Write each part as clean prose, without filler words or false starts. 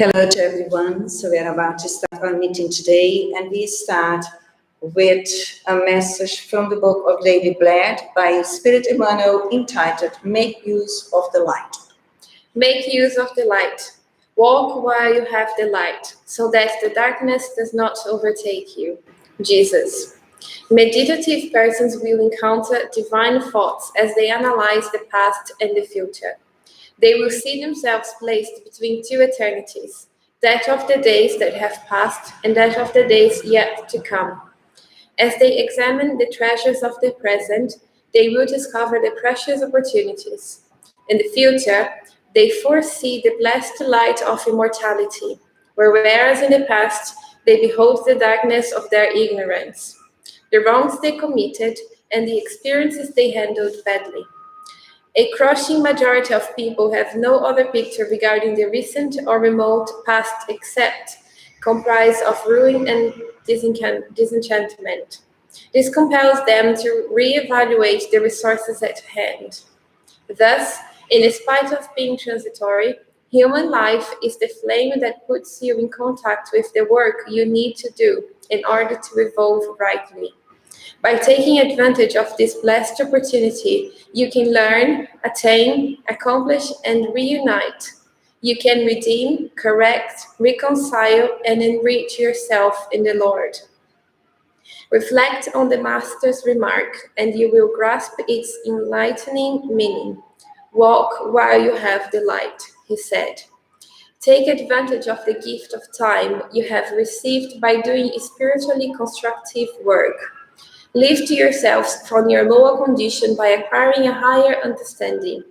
Hello to everyone. So we are about to start our meeting today, and we start with a message from the book of Lady Bled by Spirit Emmanuel entitled Make Use of the Light. Make use of the light. Walk while you have the light, so that the darkness does not overtake you. Jesus. Meditative persons will encounter divine thoughts as they analyze the past and the future. They will see themselves placed between two eternities, that of the days that have passed and that of the days yet to come. As they examine the treasures of the present, they will discover the precious opportunities. In the future, they foresee the blessed light of immortality, whereas in the past, they behold the darkness of their ignorance, the wrongs they committed, and the experiences they handled badly. A crushing majority of people have no other picture regarding the recent or remote past except comprised of ruin and disenchantment. This compels them to re-evaluate the resources at hand. Thus, in spite of being transitory, human life is the flame that puts you in contact with the work you need to do in order to evolve rightly. By taking advantage of this blessed opportunity, you can learn, attain, accomplish, and reunite. You can redeem, correct, reconcile, and enrich yourself in the Lord. Reflect on the Master's remark, and you will grasp its enlightening meaning. Walk while you have the light, he said. Take advantage of the gift of time you have received by doing spiritually constructive work. Lift yourselves from your lower condition by acquiring a higher understanding.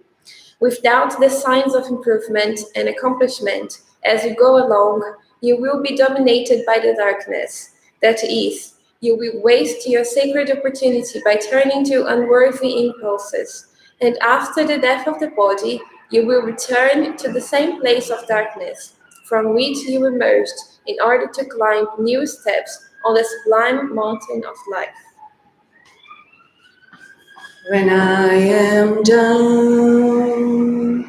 Without the signs of improvement and accomplishment, as you go along, you will be dominated by the darkness. That is, you will waste your sacred opportunity by turning to unworthy impulses. And after the death of the body, you will return to the same place of darkness, from which you emerged in order to climb new steps on the sublime mountain of life. When I am down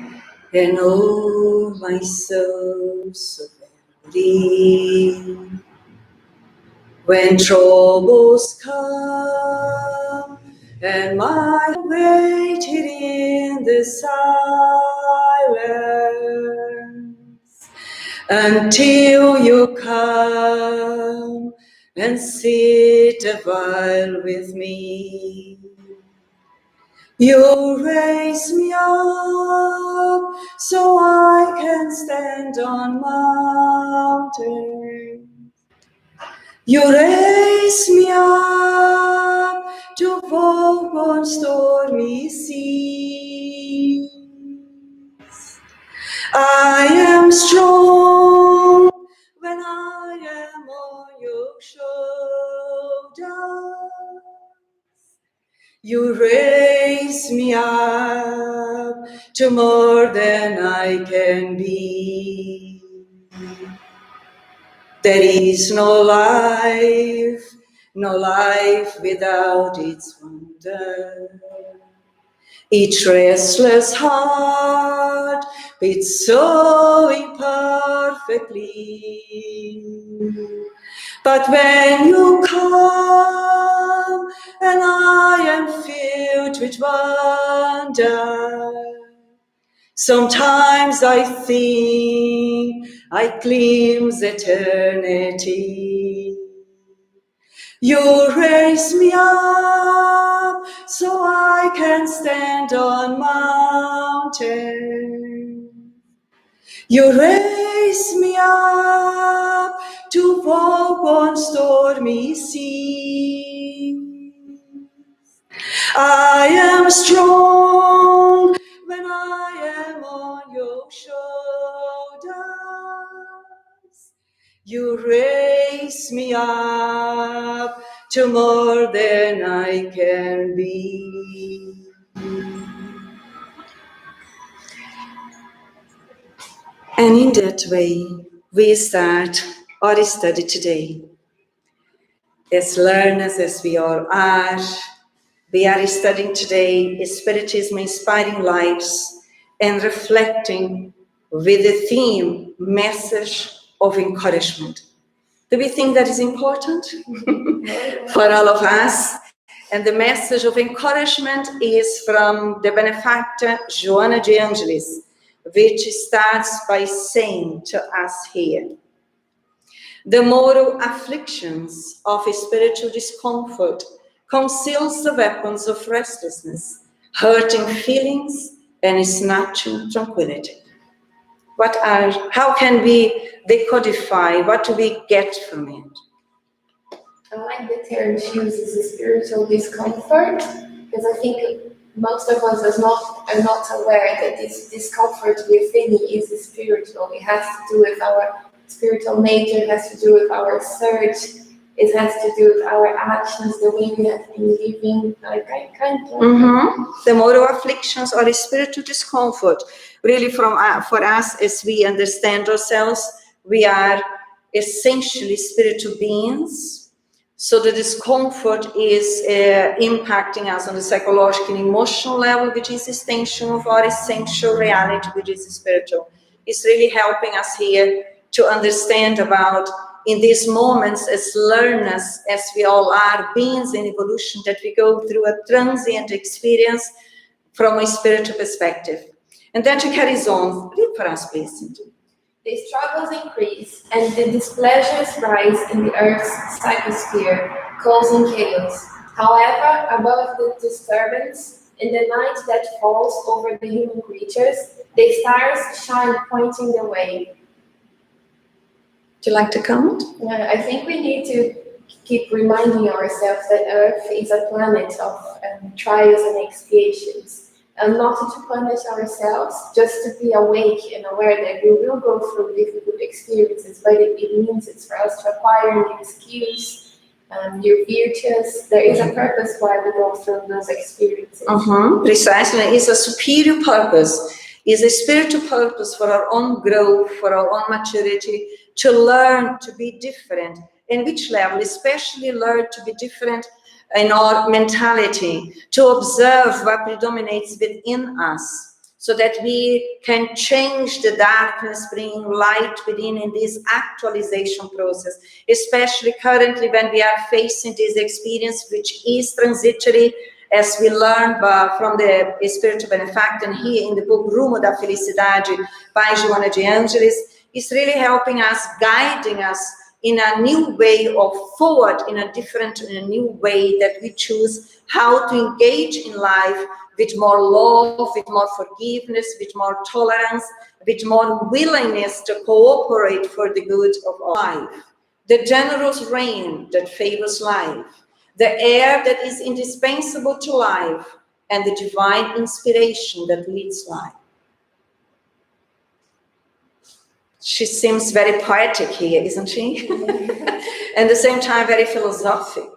and oh my soul so weary, when troubles come and my waited in the silence until you come and sit a while with me. You raise me up so I can stand on mountains. You raise me up to walk on stormy seas. I am strong when I am on your shoulders. You raise me up to more than I can be. There is no life without its wonder. Each restless heart beats so imperfectly. But when you come and I am filled with wonder, sometimes I think I glimpse eternity. You raise me up so I can stand on mountains. You raise me up to walk on stormy seas. I am strong when I am on your shoulders. You raise me up to more than I can be. And in that way, we start our study today. As learners as we all are, we are studying today Spiritism Inspiring Lives and reflecting with the theme message of encouragement. Do we think that is important for all of us? And the message of encouragement is from the benefactor Joanna de Angelis, which starts by saying to us here, the moral afflictions of spiritual discomfort conceals the weapons of restlessness, hurting feelings and snatching tranquility. How can we decodify? What do we get from it? I like the term she uses, the spiritual discomfort, because I think most of us are not aware that this discomfort we're feeling is spiritual. It has to do with our spiritual nature, it has to do with our search, it has to do with our actions, the way we have been living, The moral afflictions or spiritual discomfort, really for us as we understand ourselves, we are essentially spiritual beings. So the discomfort is impacting us on the psychological and emotional level, which is extension of our essential reality, which is spiritual. It's really helping us here to understand about, in these moments as learners, as we all are, beings in evolution, that we go through a transient experience from a spiritual perspective. And then she carries on. Read for us, please. The struggles increase and the displeasures rise in the Earth's psychosphere, causing chaos. However, above the disturbance, in the night that falls over the human creatures, the stars shine, pointing the way. Would you like to comment? I think we need to keep reminding ourselves that Earth is a planet of trials and expiations, and not to punish ourselves, just to be awake and aware that we will go through difficult experiences, but it means it's for us to acquire new skills, new virtues. There is a purpose why we go through those experiences. Precisely, it's a superior purpose. It's a spiritual purpose for our own growth, for our own maturity, to learn to be different. In which level? Especially learn to be different in our mentality, to observe what predominates within us, so that we can change the darkness, bringing light within in this actualization process, especially currently when we are facing this experience, which is transitory, as we learned from the spiritual benefactor, and here in the book Rumo da Felicidade by Joanna de Angelis, is really helping us, guiding us in a new way of forward, in a new way that we choose how to engage in life with more love, with more forgiveness, with more tolerance, with more willingness to cooperate for the good of all life. The generous rain that favors life, the air that is indispensable to life, and the divine inspiration that leads life. She seems very poetic here, isn't she? And at the same time, very philosophic.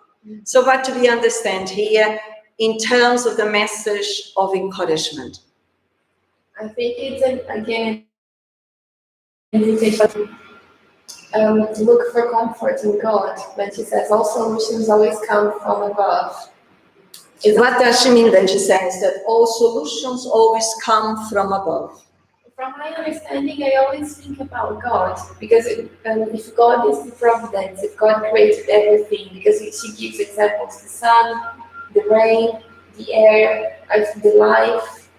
So what do we understand here in terms of the message of encouragement? I think it's, again, an invitation to look for comfort in God. But she says all solutions always come from above. What does she mean when she says that all solutions always come from above? From my understanding, I always think about God, because if God is the providence, if God created everything, because she gives examples, the sun, the rain, the air, the life,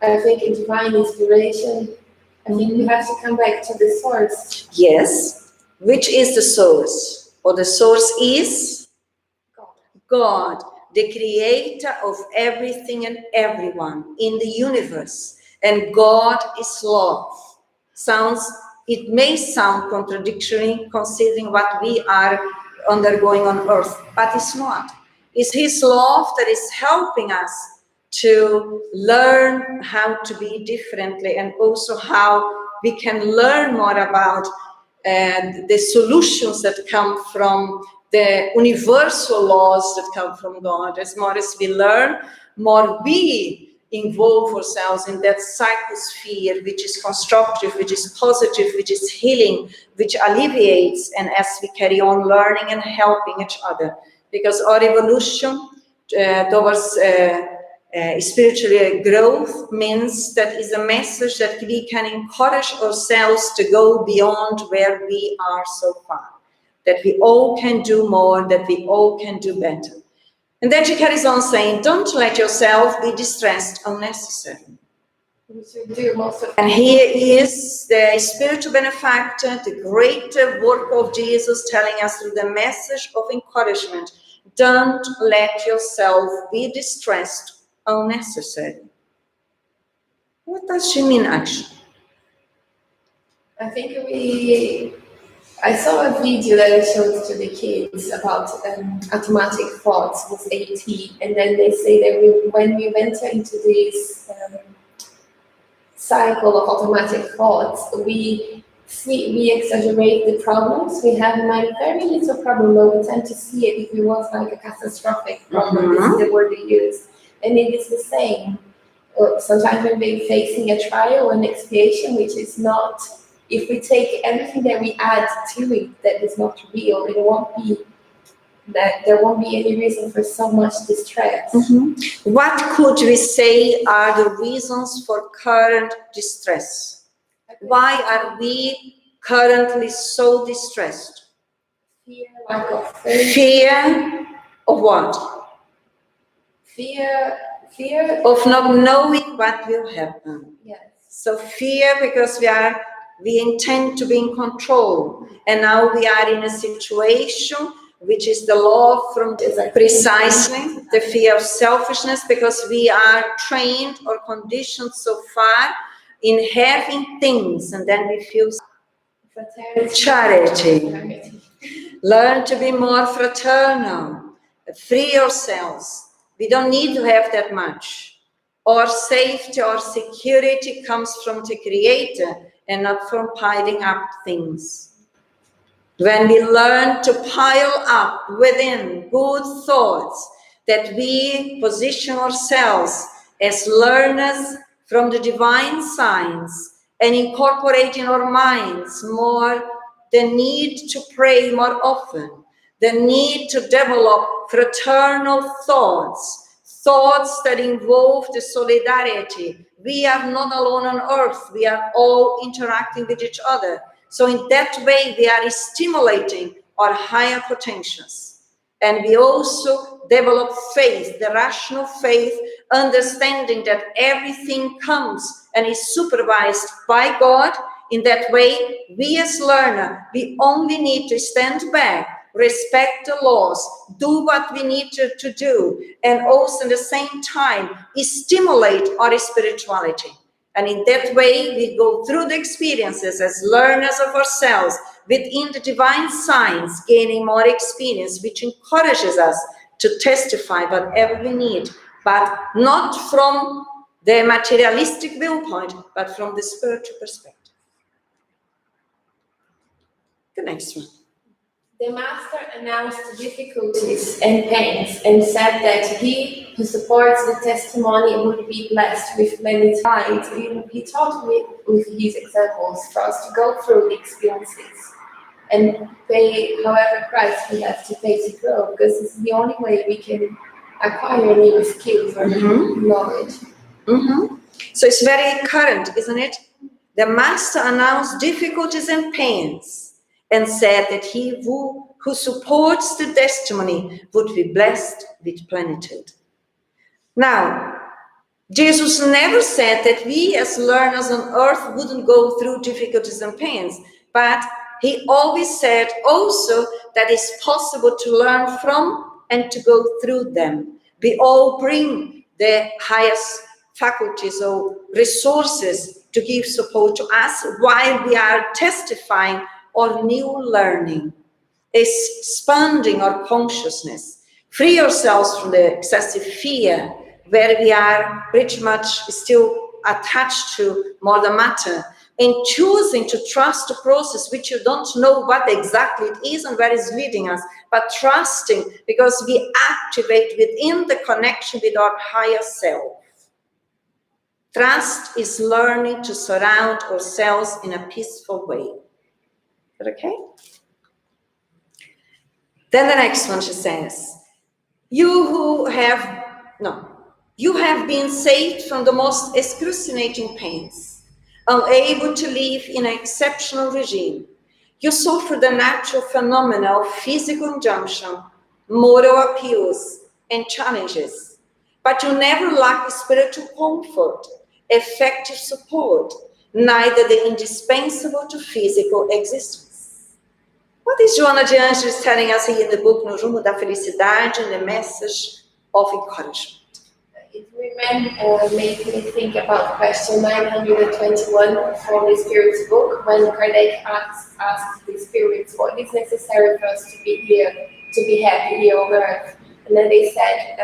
I think in divine inspiration, I think we have to come back to the source. Yes. Which is the source? Or the source is? God, the creator of everything and everyone in the universe. And God is love. It may sound contradictory considering what we are undergoing on earth, but it's not. It's His love that is helping us to learn how to be differently, and also how we can learn more about the solutions that come from the universal laws that come from God. As more as we learn, more we involve ourselves in that psychosphere, which is constructive, which is positive, which is healing, which alleviates, and as we carry on learning and helping each other. Because our evolution towards spiritual growth means that is a message that we can encourage ourselves to go beyond where we are so far, that we all can do more, that we all can do better. And then she carries on saying, don't let yourself be distressed unnecessarily. And here is the spiritual benefactor, the great work of Jesus telling us through the message of encouragement, don't let yourself be distressed unnecessarily. What does she mean actually? I think I saw a video that I showed to the kids about automatic thoughts with AT, and then they say that when we enter into this cycle of automatic thoughts, we exaggerate the problems. We have very little problem, but we tend to see it if it was like a catastrophic problem. This is the word we use. And it is the same. Sometimes when we're facing a trial or an expiation, which is not, if we take everything that we add to it that is not real, there won't be any reason for so much distress. What could we say are the reasons for current distress? Why are we currently so distressed? Fear, lack of faith. Fear of what? Fear of not knowing what will happen. Yes. So fear because we intend to be in control, and now we are in a situation which is the law from precisely the fear of selfishness, because we are trained or conditioned so far in having things, and then we feel charity. Learn to be more fraternal, free yourselves. We don't need to have that much. Our safety, our security comes from the Creator and not from piling up things. When we learn to pile up within good thoughts, that we position ourselves as learners from the divine signs and incorporate in our minds more the need to pray more often, the need to develop fraternal thoughts that involve the solidarity. We are not alone on earth, we are all interacting with each other. So in that way, we are stimulating our higher potentials. And we also develop faith, the rational faith, understanding that everything comes and is supervised by God. In that way, we as learner, we only need to stand back, respect the laws, do what we need to do, and also at the same time, stimulate our spirituality. And in that way, we go through the experiences as learners of ourselves within the divine signs, gaining more experience, which encourages us to testify whatever we need, but not from the materialistic viewpoint, but from the spiritual perspective. The next one. The master announced difficulties and pains and said that he who supports the testimony would be blessed with many times. He taught with his examples for us to go through the experiences and pay however price we have to pay to grow, because it's the only way we can acquire new skills or new knowledge. So it's very current, isn't it? The master announced difficulties and pains and said that he who supports the testimony would be blessed with plenitude. Now, Jesus never said that we as learners on earth wouldn't go through difficulties and pains, but he always said also that it's possible to learn from and to go through them. We all bring the highest faculties or resources to give support to us while we are testifying or new learning, expanding our consciousness, free ourselves from the excessive fear where we are pretty much still attached to more matter, and choosing to trust the process which you don't know what exactly it is and where it's leading us, but trusting because we activate within the connection with our higher self. Trust is learning to surround ourselves in a peaceful way. Okay? Then the next one, she says, you who have, no, You have been saved from the most excruciating pains, unable to live in an exceptional regime. You suffer the natural phenomena of physical injunction, moral appeals, and challenges, but you never lack spiritual comfort, effective support, neither the indispensable to physical existence. What is Joana de Angelis telling us here in the book No Rumo da Felicidade, and the message of encouragement? It made me think about question 921 from the Spirits book, when Kardec asked the spirits what is necessary for us to be here, to be happy here on earth. And then they said,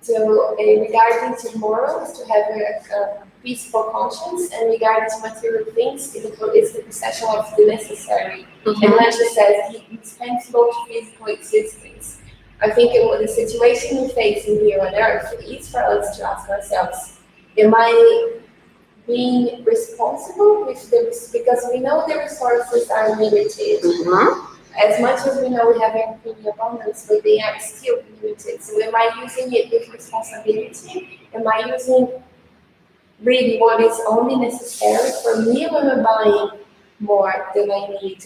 regarding to morals, to have a peaceful conscience, and regarding to material things, it's the possession of the necessary. And Lange says, indispensable to physical existence. I think the situation we face here on earth is for us to ask ourselves, am I being responsible with this? Because we know the resources are limited. As much as we know we have everything in abundance, but they are still limited. So am I using it with responsibility? Am I using really what is only necessary for me, or am I buying more than I need?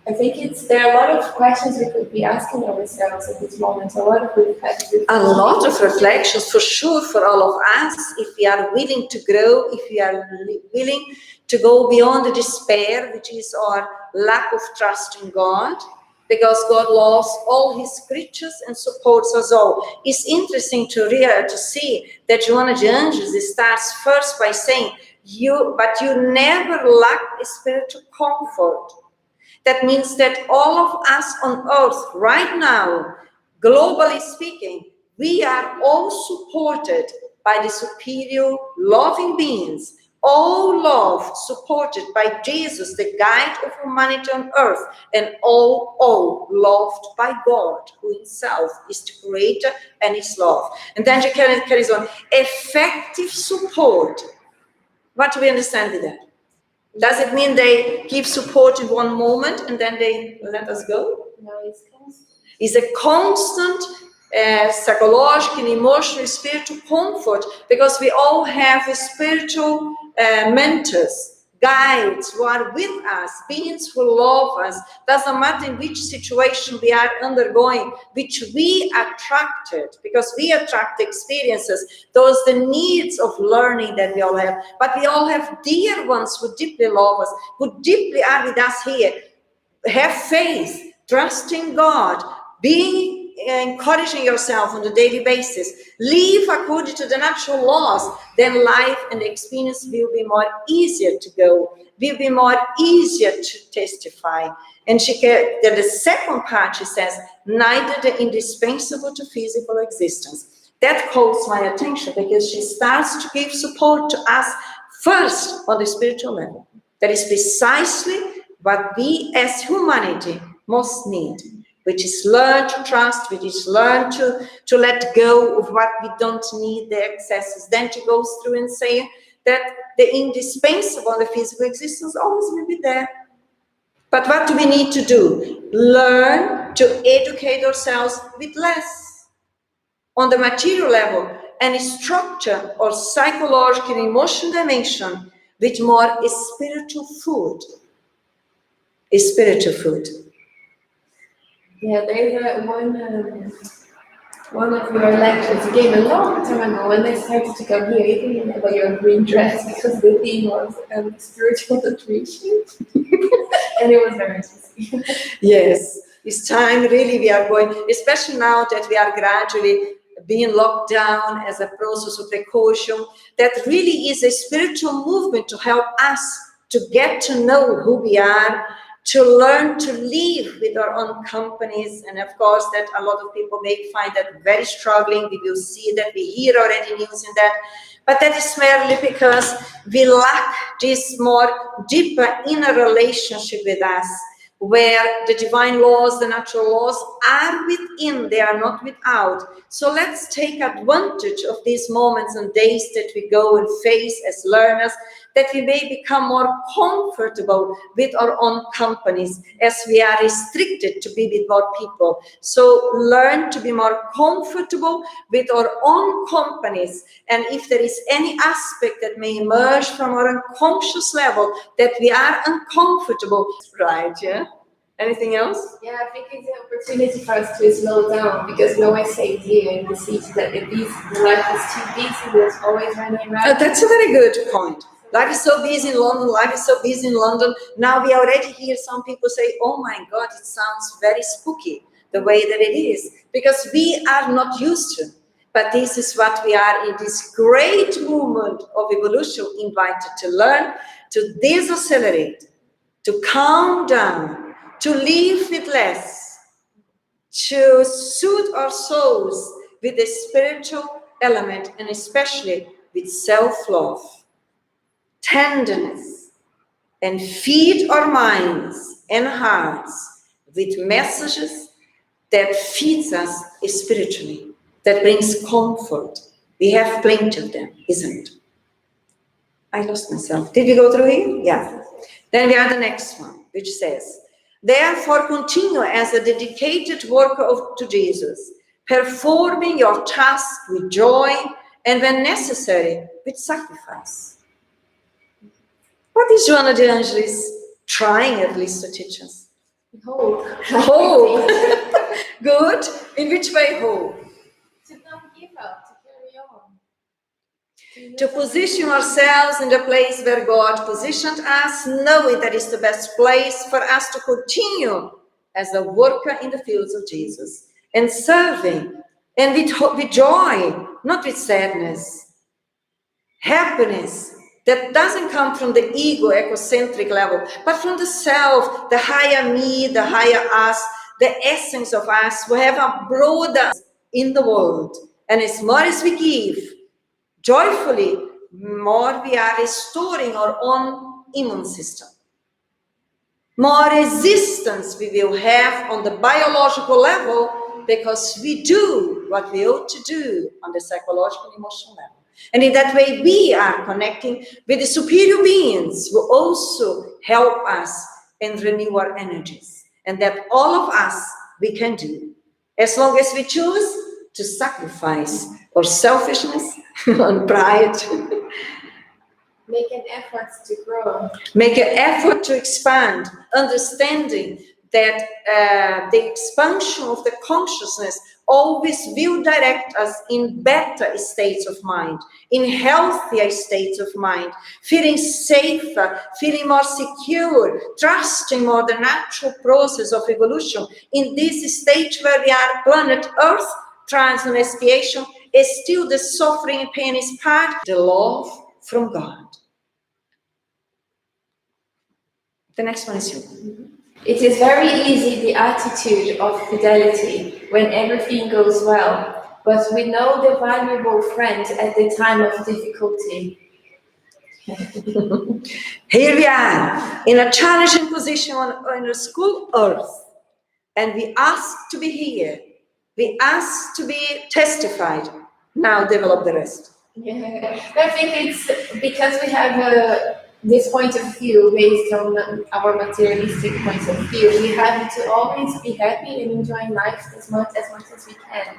I think there are a lot of questions we could be asking ourselves at this moment, a lot of reflections. A lot of reflections, for sure, for all of us, if we are willing to grow, if we are willing to go beyond the despair, which is our lack of trust in God, because God loves all his creatures and supports us all. It's interesting to see that Joana de Angelis starts first by saying, but you never lack spiritual comfort. That means that all of us on earth right now, globally speaking, we are all supported by the superior loving beings, all love supported by Jesus, the guide of humanity on earth, and all loved by God, who himself is the creator and is love. And then she carries on, effective support. What do we understand with that? Does it mean they give support in one moment and then they let us go? No, it's constant. It's a constant psychological and emotional spiritual comfort, because we all have spiritual mentors, guides who are with us, beings who love us. Doesn't matter in which situation we are undergoing, which we attracted, because we attract experiences, those the needs of learning that we all have. But we all have dear ones who deeply love us, who deeply are with us here. Have faith, trust in God, encouraging yourself on a daily basis. Live according to the natural laws. Then life and experience will be more easier to go, will be more easier to testify. And the second part, she says, neither the indispensable to physical existence. That calls my attention, because she starts to give support to us first on the spiritual level. That is precisely what we as humanity must need, which is learn to trust, which is learn to let go of what we don't need, the excesses. Then she goes through and say that the indispensable, the physical existence, always will be there. But what do we need to do? Learn to educate ourselves with less on the material level, and structure or psychological and emotional dimension with more spiritual food. Spiritual food. Yeah, there's one of your lectures you gave a long time ago when I started to come here. I even remember your green dress, because the theme was spiritual nutrition. And it was very interesting. Yes, it's time really we are going, especially now that we are gradually being locked down as a process of precaution, that really is a spiritual movement to help us to get to know who we are, to learn to live with our own companies. And of course that a lot of people may find that very struggling. We will see that, we hear already news in that, but that is merely because we lack this more deeper inner relationship with us, where the divine laws, the natural laws are within, they are not without. So let's take advantage of these moments and days that we go and face as learners, that we may become more comfortable with our own companies, as we are restricted to be with more people. So learn to be more comfortable with our own companies, and if there is any aspect that may emerge from our unconscious level that we are uncomfortable, right? Yeah. Anything else? Yeah, I think it's an opportunity for us to slow down, because we always say here in the city that the life is too busy, there's always running around. That's a very good point. Life is so busy in London, life is so busy in London. Now we already hear some people say, oh my God, it sounds very spooky, the way that it is, because we are not used to. But this is what we are in this great movement of evolution invited to learn, to decelerate, to calm down, to live with less, to soothe our souls with the spiritual element, and especially with self-love, tenderness, and feed our minds and hearts with messages that feeds us spiritually, that brings comfort. We have plenty of them, isn't it? I lost myself. Did we go through here? Yeah. Then we have the next one, which says, therefore continue as a dedicated worker to Jesus, performing your task with joy and when necessary, with sacrifice. What is Joana de Angelis trying at least to teach us? Hope. Hope. Good. In which way hope? To not give up, to carry on. To position ourselves in the place where God positioned us, knowing that is the best place for us to continue as a worker in the fields of Jesus, and serving, and with joy, not with sadness. Happiness that doesn't come from the ego, egocentric level, but from the self, the higher me, the higher us, the essence of us, who have a broader in the world. And as more as we give, joyfully, more we are restoring our own immune system. More resistance we will have on the biological level, because we do what we ought to do on the psychological and emotional level. And in that way, we are connecting with the superior beings who also help us and renew our energies. And that all of us, we can do, as long as we choose to sacrifice our selfishness and pride. Make an effort to grow. Make an effort to expand, understanding that the expansion of the consciousness always will direct us in better states of mind, in healthier states of mind, feeling safer, feeling more secure, trusting more the natural process of evolution. In this stage where we are planet Earth, trials and expiation, is still the suffering and pain is part, the love from God. The next one is you. It is very easy, the attitude of fidelity, when everything goes well, but we know the valuable friend at the time of difficulty. Here we are, in a challenging position on a school earth, and we ask to be here. We ask to be testified. Now develop the rest. Yeah, I think it's because we have this point of view based on our materialistic point of view. We have to always be happy and enjoying life as much as we can.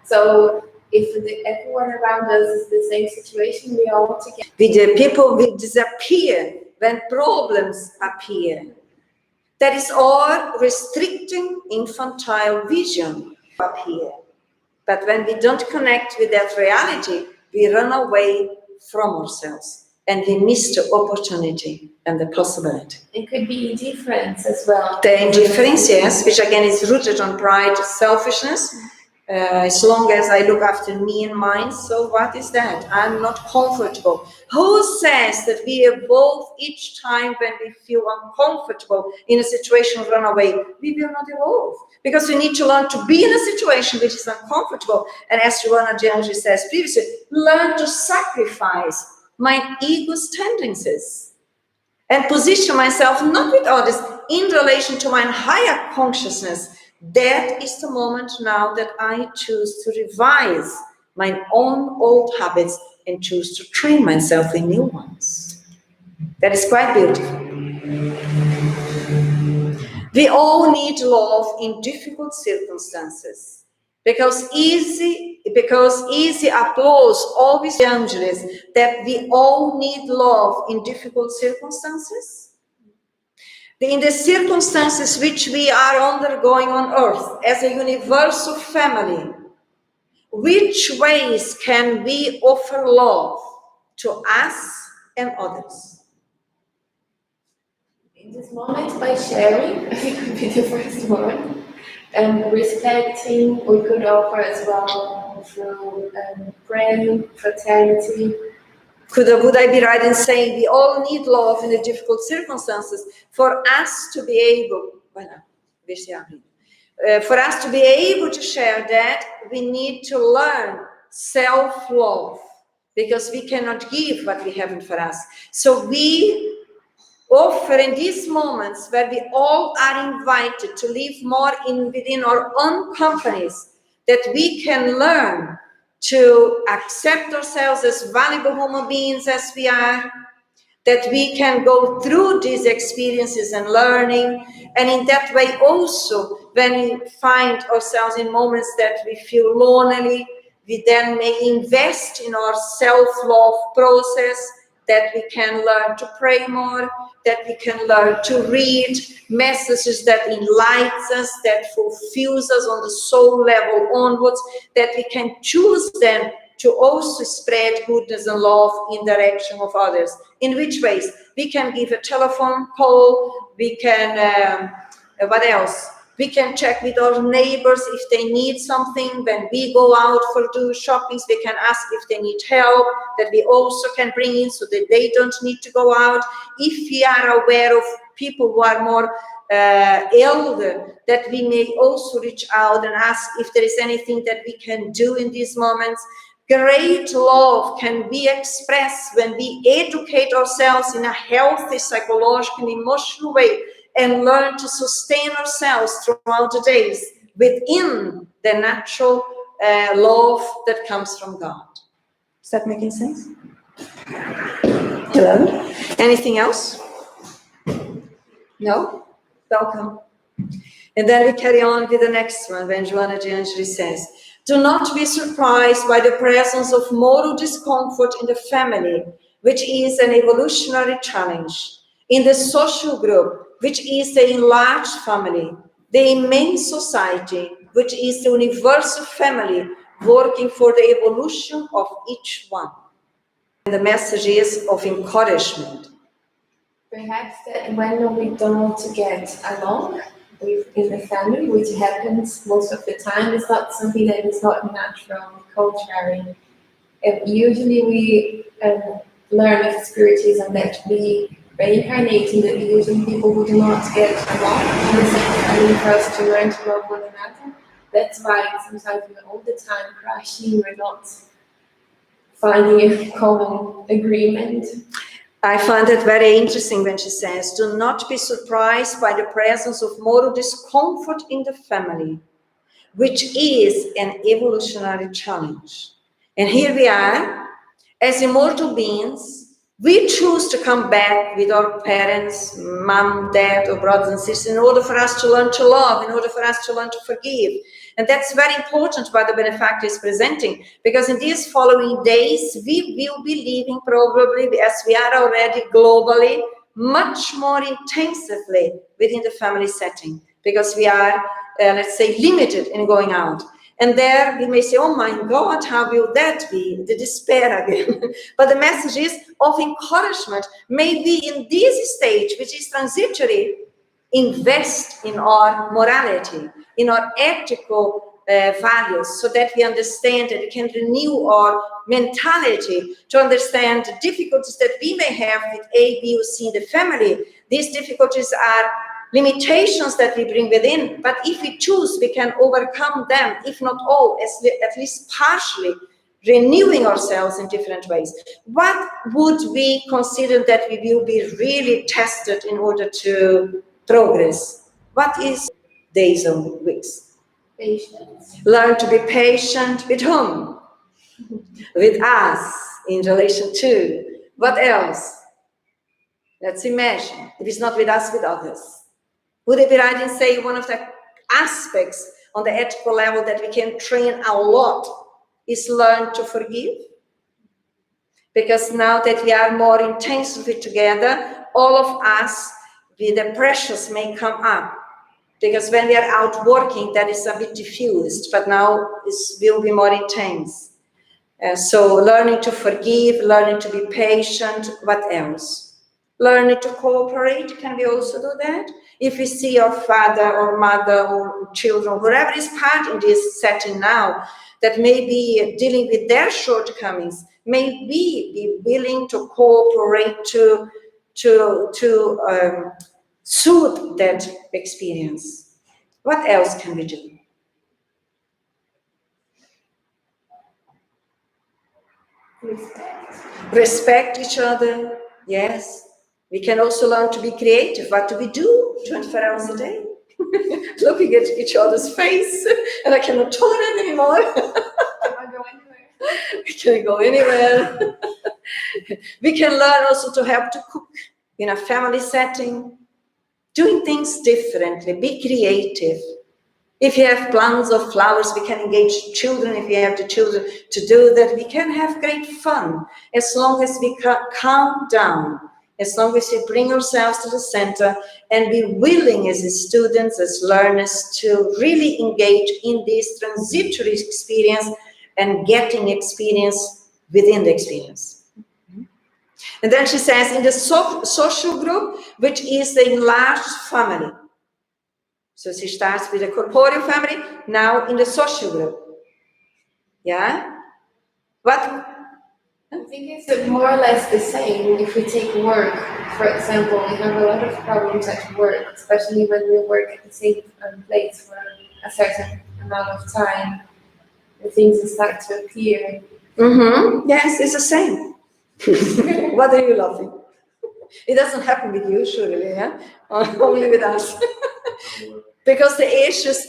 So if everyone around us is the same situation, we all together. The people will disappear when problems appear. That is all restricting infantile vision up here. But when we don't connect with that reality, we run away from ourselves. And we miss the opportunity and the possibility. It could be indifference as well. The indifference, yes, which again is rooted on pride, selfishness. As long as I look after me and mine, so what is that? I'm not comfortable. Who says that we evolve each time when we feel uncomfortable in a situation, run away? We will not evolve, because we need to learn to be in a situation which is uncomfortable. And as Joana de Angelis says previously, learn to sacrifice my ego's tendencies and position myself not with others in relation to my higher consciousness. That is the moment now that I choose to revise my own old habits and choose to train myself in new ones. That is quite beautiful. We all need love in difficult circumstances. Because easy applause always dangerous, that we all need love in difficult circumstances. In the circumstances which we are undergoing on earth as a universal family, which ways can we offer love to us and others? In this moment, by sharing, I think would be the first one. Respecting, we could offer as well through praying, fraternity. Would I be right in saying we all need love in the difficult circumstances for us to be able, to share that, we need to learn self-love, because we cannot give what we haven't for us. So we offer in these moments where we all are invited to live more within our own companies, that we can learn to accept ourselves as valuable human beings as we are, that we can go through these experiences and learning, and in that way also, when we find ourselves in moments that we feel lonely, we then may invest in our self-love process, that we can learn to pray more, that we can learn to read messages that enlightens us, that fulfills us on the soul level onwards, that we can choose then to also spread goodness and love in direction of others. In which ways? We can give a telephone call, we can, what else? We can check with our neighbors if they need something. When we go out for do shoppings, we can ask if they need help, that we also can bring in so that they don't need to go out. If we are aware of people who are more elder, that we may also reach out and ask if there is anything that we can do in these moments. Great love can be expressed when we educate ourselves in a healthy, psychological, and emotional way, and learn to sustain ourselves throughout the days within the natural love that comes from God. Is that making sense? Hello? Anything else? No? Welcome. And then we carry on with the next one, when Joanna de Angelis says, do not be surprised by the presence of moral discomfort in the family, which is an evolutionary challenge, in the social group, which is the enlarged family, the immense society, which is the universal family, working for the evolution of each one. And the message is of encouragement. Perhaps that when we don't get along in the family, which happens most of the time, it's not something that is not natural, contrary. And usually we learn with Spiritism that we reincarnate in the usually people who do not get along in the same family, for us to learn to love one another. That's why sometimes we're all the time crashing, we're not finding a common agreement. I find it very interesting when she says, do not be surprised by the presence of moral discomfort in the family, which is an evolutionary challenge. And here we are, as immortal beings, we choose to come back with our parents, mom, dad, or brothers and sisters in order for us to learn to love, in order for us to learn to forgive. And that's very important what the benefactor is presenting, because in these following days, we will be living probably, as we are already globally, much more intensively within the family setting, because we are, let's say, limited in going out. And there we may say, oh my God, how will that be? The despair again. But the message is of encouragement. Maybe in this stage, which is transitory, invest in our morality, in our ethical values, so that we understand that we can renew our mentality to understand the difficulties that we may have with A, B, or C in the family. These difficulties are limitations that we bring within, but if we choose, we can overcome them, if not all, at least partially, renewing ourselves in different ways. What would we consider that we will be really tested in order to progress? What is days or weeks? Patience. Learn to be patient with whom? With us, in relation to. What else? Let's imagine, if it's not with us, with others. Would it be right in saying one of the aspects on the ethical level that we can train a lot is learn to forgive? Because now that we are more intensively together, all of us, the pressures may come up. Because when we are out working, that is a bit diffused, but now it will be more intense. So learning to forgive, learning to be patient, what else? Learning to cooperate, can we also do that? If we see our father or mother or children, whoever is part in this setting now, that may be dealing with their shortcomings, may we be willing to cooperate to soothe that experience? What else can we do? Respect each other, yes. We can also learn to be creative. What do we do 24 hours a day? Looking at each other's face, and I cannot tolerate anymore. We can go anywhere. We can learn also to help to cook in a family setting, doing things differently, be creative. If you have plants or flowers, we can engage children. If you have the children to do that, we can have great fun as long as we calm down, as long as we bring ourselves to the center and be willing as students, as learners, to really engage in this transitory experience and getting experience within the experience. And then she says, in the social group, which is the enlarged family. So she starts with the corporeal family, now in the social group. Yeah? What? I think it's more or less the same if we take work. For example, we have a lot of problems at work, especially when we work at the same place for a certain amount of time. And things start to appear. Mm-hmm. Yes, it's the same. What are you laughing? It doesn't happen with you, surely, yeah? Only with us. Because the issues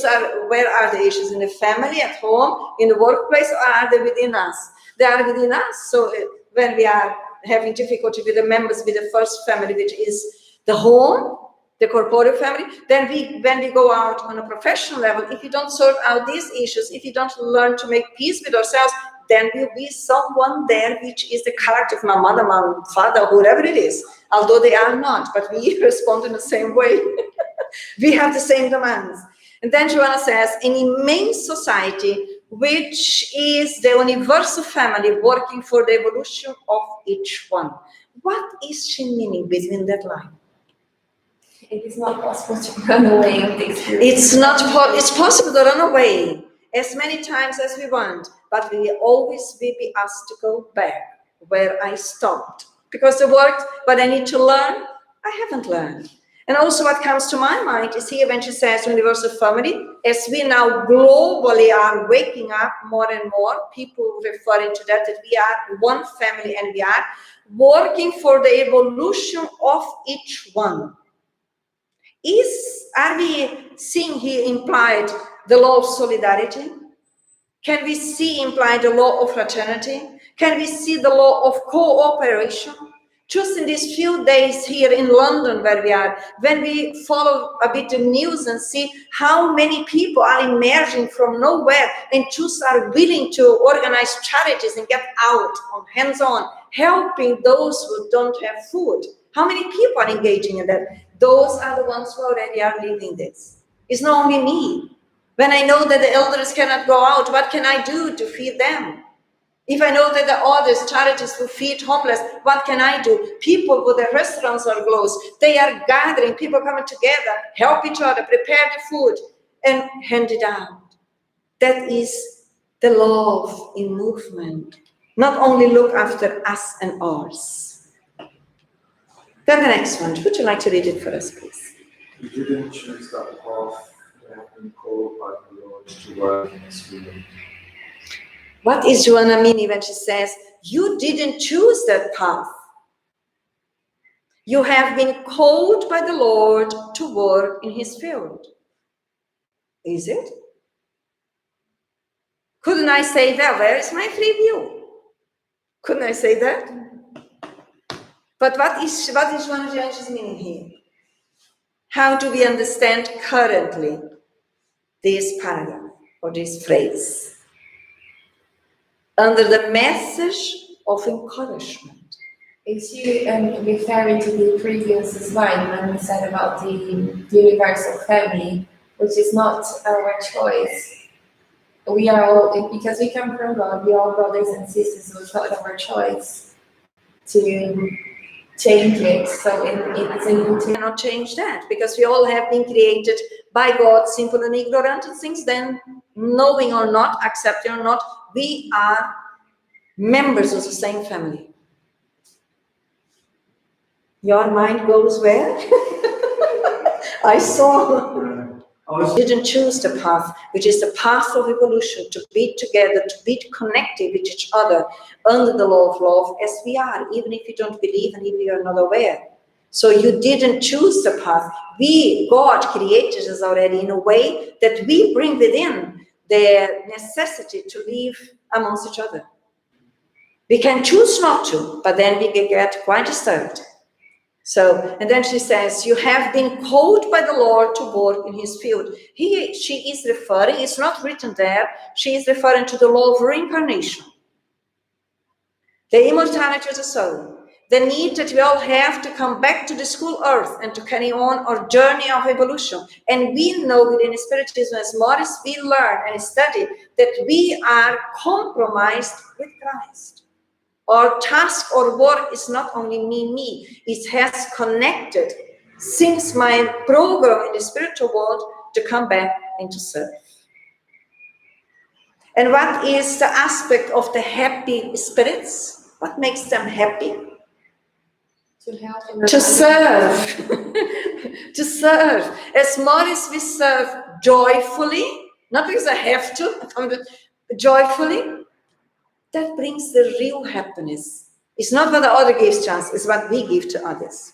are, where are the issues? In the family, at home, in the workplace, or are they within us? They are within us. So when we are having difficulty with the members with the first family, which is the home, the corporeal family, then when we go out on a professional level, if you don't sort out these issues, if you don't learn to make peace with ourselves, then will be someone there which is the character of my mother, my father, whoever it is, although they are not, but we respond in the same way. We have the same demands. And then Joanna says, an immense society, which is the universal family working for the evolution of each one. What is she meaning between that line? It is not possible to run away of the experience. It's possible to run away as many times as we want, but we always will be asked to go back where I stopped. Because the work, what I need to learn, I haven't learned. And also what comes to my mind is here when she says universal family, as we now globally are waking up more and more, people referring to that we are one family and we are working for the evolution of each one. Are we seeing here implied the law of solidarity? Can we see implied the law of fraternity? Can we see the law of cooperation? Just in these few days here in London where we are, when we follow a bit the news and see how many people are emerging from nowhere and just are willing to organize charities and get out on hands-on, helping those who don't have food. How many people are engaging in that? Those are the ones who already are living this. It's not only me. When I know that the elders cannot go out, what can I do to feed them? If I know that the others, charities who feed homeless, what can I do? People with their restaurants are closed. They are gathering, people coming together, help each other, prepare the food, and hand it out. That is the love in movement. Not only look after us and ours. Then the next one. Would you like to read it for us, please? You didn't choose that path to have been called by the Lord to work in this world. What is Joanna meaning when she says, you didn't choose that path? You have been called by the Lord to work in his field. Is it? Couldn't I say that? Where is my free will? Couldn't I say that? But what is Joana de Anjos meaning here? How do we understand currently this paragraph or this phrase? Under the message of encouragement. Is she referring to the previous slide when we said about the universal family, which is not our choice? We are all, because we come from God, we are all brothers and sisters, so it's not our choice to change it. So it's We cannot change that, because we all have been created by God, simple and ignorant, and since then, knowing or not, accepting or not, we are members of the same family. Your mind goes where? I saw. You didn't choose the path, which is the path of evolution, to be together, to be connected with each other under the law of love as we are, even if you don't believe and if you are not aware. So you didn't choose the path. God created us already in a way that we bring within the necessity to live amongst each other. We can choose not to, but then we can get quite disturbed. So, and then she says, you have been called by the Lord to work in his field. She is referring, it's not written there, she is referring to the law of reincarnation. The immortality of the soul. The need that we all have to come back to the school earth and to carry on our journey of evolution. And we know within Spiritism, as more as we learn and study, that we are compromised with Christ. Our task or work is not only me. It has connected since my program in the spiritual world to come back and to serve. And what is the aspect of the happy spirits? What makes them happy? to help. To serve. To serve. As more as we serve joyfully, not because I have to, joyfully, that brings the real happiness. It's not what the other gives to us, it's what we give to others.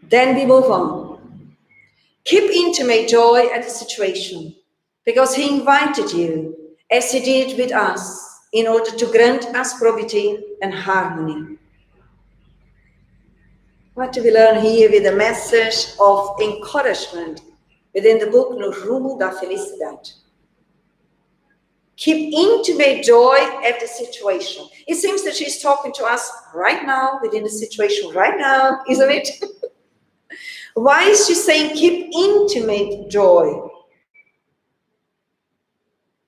Then we move on. Keep intimate joy at the situation, because he invited you, as he did with us, in order to grant us probity and harmony. What do we learn here with a message of encouragement within the book No Rumo da Felicidade? Keep intimate joy at the situation. It seems that she's talking to us right now, within the situation right now, isn't it? Why is she saying keep intimate joy?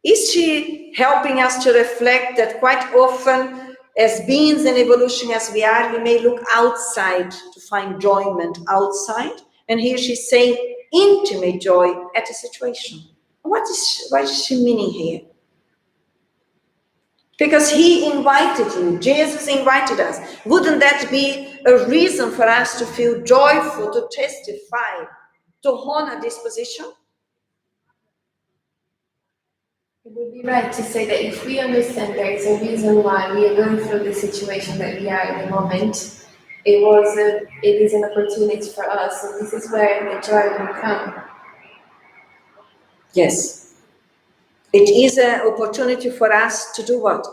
Is she helping us to reflect that quite often, as beings in evolution as we are, we may look outside to find enjoyment outside? And here she's saying intimate joy at the situation. What is she meaning here? Because he invited you, Jesus invited us. Wouldn't that be a reason for us to feel joyful, to testify, to honor this position? It would be right to say that if we understand there is a reason why we are going through the situation that we are at the moment, it is an opportunity for us. So this is where the joy will come. Yes. It is an opportunity for us to do what?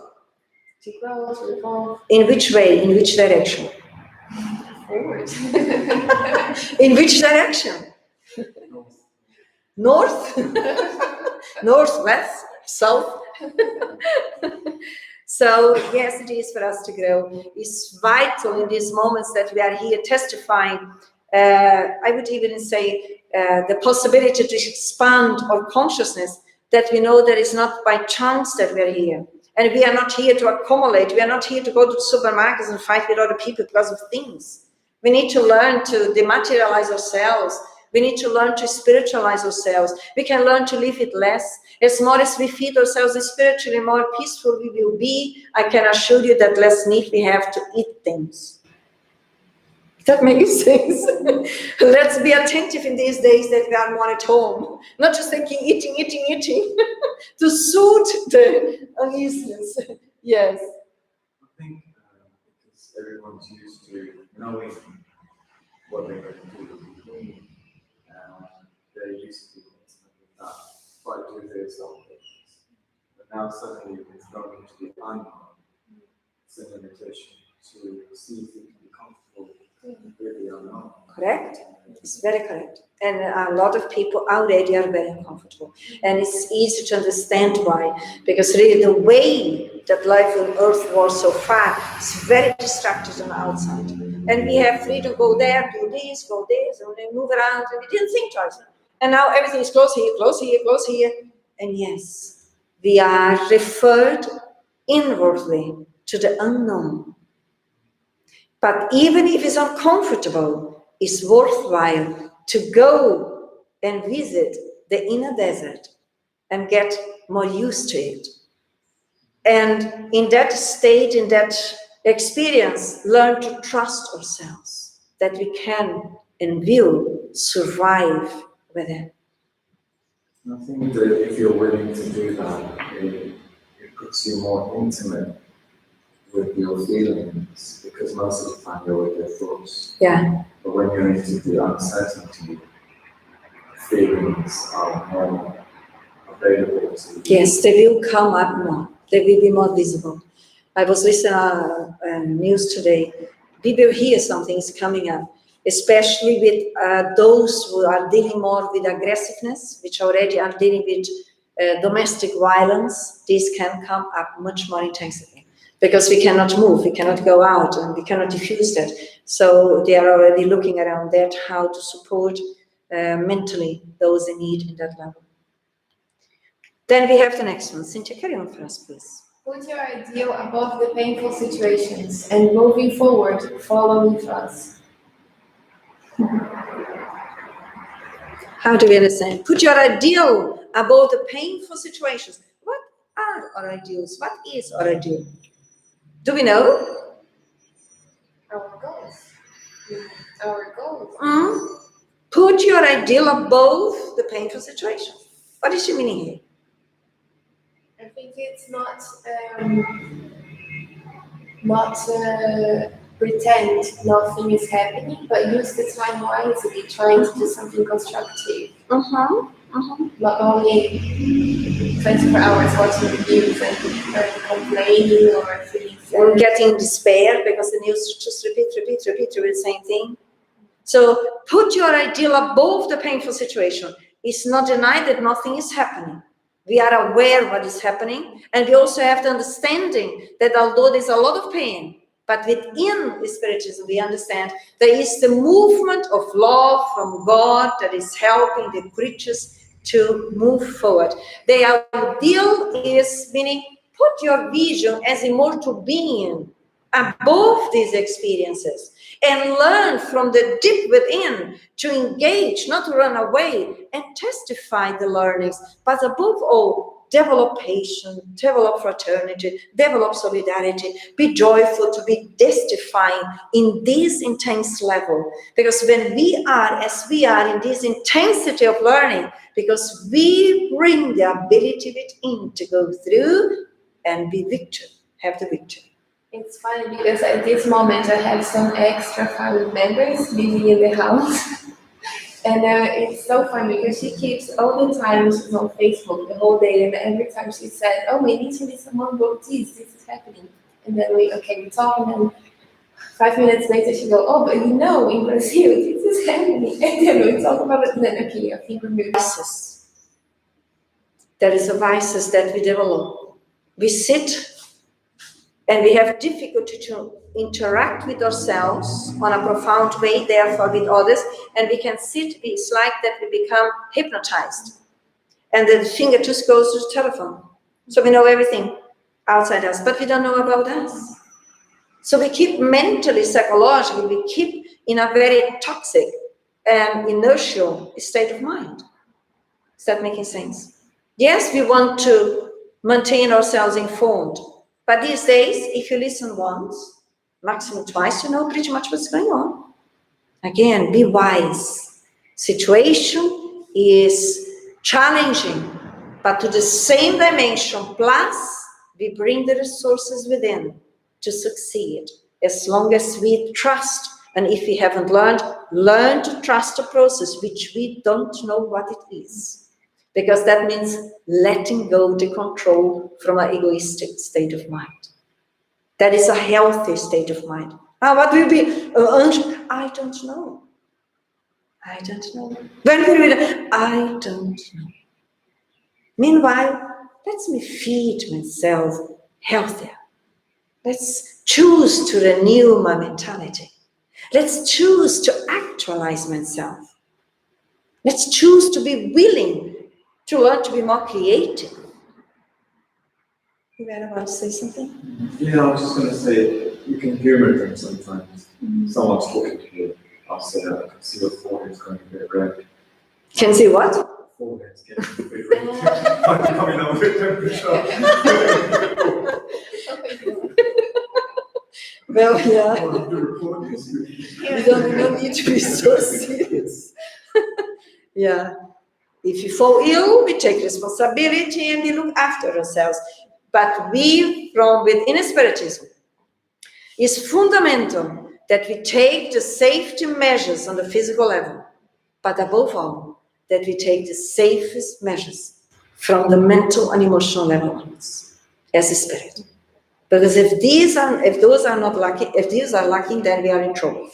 To grow, to evolve. In which way? In which direction? Forward. In which direction? North? Northwest? South? So, yes, it is for us to grow. It's vital in these moments that we are here testifying. I would even say the possibility to expand our consciousness, that we know that it's not by chance that we are here. And we are not here to accumulate. We are not here to go to the supermarkets and fight with other people because of things. We need to learn to dematerialize ourselves. We need to learn to spiritualize ourselves. We can learn to live with less. As more as we feed ourselves spiritually, more peaceful we will be. I can assure you that less need we have to eat things. That makes sense. Let's be attentive in these days that we are more at home. Not just thinking, eating, to suit the uneasiness. Yes. I think because everyone's used to knowing what they're going to do, they're used to that, try to do this or this. But now suddenly it's going into the unknown. It's a limitation. to see if we can be comfortable with the unknown. Correct? It's very correct. And a lot of people already are very uncomfortable. And it's easy to understand why. Because really the way that life on earth was so far is very distracted on the outside. And we have freedom, go there, do this, and then move around. And we didn't think twice. And now everything is close here, close here, close here. And yes, we are referred inwardly to the unknown. But even if it's uncomfortable, it's worthwhile to go and visit the inner desert and get more used to it. And in that state, in that experience, learn to trust ourselves, that we can and will survive with it. I think that if you're willing to do that, it puts you more intimate with your feelings, because most of the time you're with your thoughts. Yeah. But when you're into the uncertainty, feelings are more available to you. Yes, they will come up more. They will be more visible. I was listening to news today. We will hear something is coming up, especially with those who are dealing more with aggressiveness, which already are dealing with domestic violence. This can come up much more intensively because we cannot move, we cannot go out, and we cannot diffuse that. So they are already looking around that, how to support mentally those in need in that level. Then we have the next one. Cynthia, carry on for us, please. Put your ideal above the painful situations and moving forward, follow with us. How do we understand? Put your ideal above the painful situations. What are our ideals? What is our ideal? Do we know? Our goals. Our goals. Put your ideal above the painful situation. What is your meaning here? I think it's not pretend nothing is happening, but use the time wisely, trying to do something constructive. Not only 24 hours watching the news and complaining or feeling sad. Or getting despair because the news just repeat the same thing. So put your ideal above the painful situation. It's not denied that nothing is happening. We are aware what is happening, and we also have the understanding that although there's a lot of pain, but within Spiritism we understand there is the movement of love from God that is helping the creatures to move forward. The ideal is meaning put your vision as immortal being above these experiences and learn from the deep within to engage, not to run away, and testify the learnings, but above all, develop patience, develop fraternity, develop solidarity, be joyful to be testifying in this intense level. Because when we are, as we are in this intensity of learning, because we bring the ability within to go through and be victor, have the victory. It's funny because at this moment I have some extra family members living in the house. And it's so funny because she keeps all the time, she's on Facebook the whole day, and every time she said, oh, maybe someone wrote this is happening. And then we talk, and then 5 minutes later she goes, oh, but in Brazil, this is happening. And then we talk about it, and then, okay, I think we're moving. Vices. There is a vices that we develop. We sit and we have difficulty to interact with ourselves on a profound way, therefore with others, and we can sit, it's like that we become hypnotized. And the finger just goes to the telephone. So we know everything outside us, but we don't know about us. So we keep mentally, psychologically, we keep in a very toxic and inertial state of mind. Is that making sense? Yes, we want to maintain ourselves informed. But these days, if you listen once, maximum twice, you know pretty much what's going on. Again, be wise. Situation is challenging, but to the same dimension, plus we bring the resources within to succeed. As long as we trust, and if we haven't learn to trust the process, which we don't know what it is. Because that means letting go the control from an egoistic state of mind. That is a healthy state of mind. What will be anxious? I don't know. I don't know. When will be? I don't know. Meanwhile, let me feed myself healthier. Let's choose to renew my mentality. Let's choose to actualize myself. Let's choose to be willing to learn to be more creative. You were about to say something? Yeah, I was just going to say, you can humor them sometimes. Someone's talking to you, I'll say, I can see your forehead's going a bit red. Can see what? Forehead's getting a bit red. I'm coming up with temperature. Well, yeah. I'll have to report this. We don't need to be so serious. Yeah. If you fall ill, we take responsibility and we look after ourselves. But we, from within Spiritism, it's fundamental that we take the safety measures on the physical level, but above all, that we take the safest measures from the mental and emotional level onwards, as a spirit. Because if these are lacking, then we are in trouble.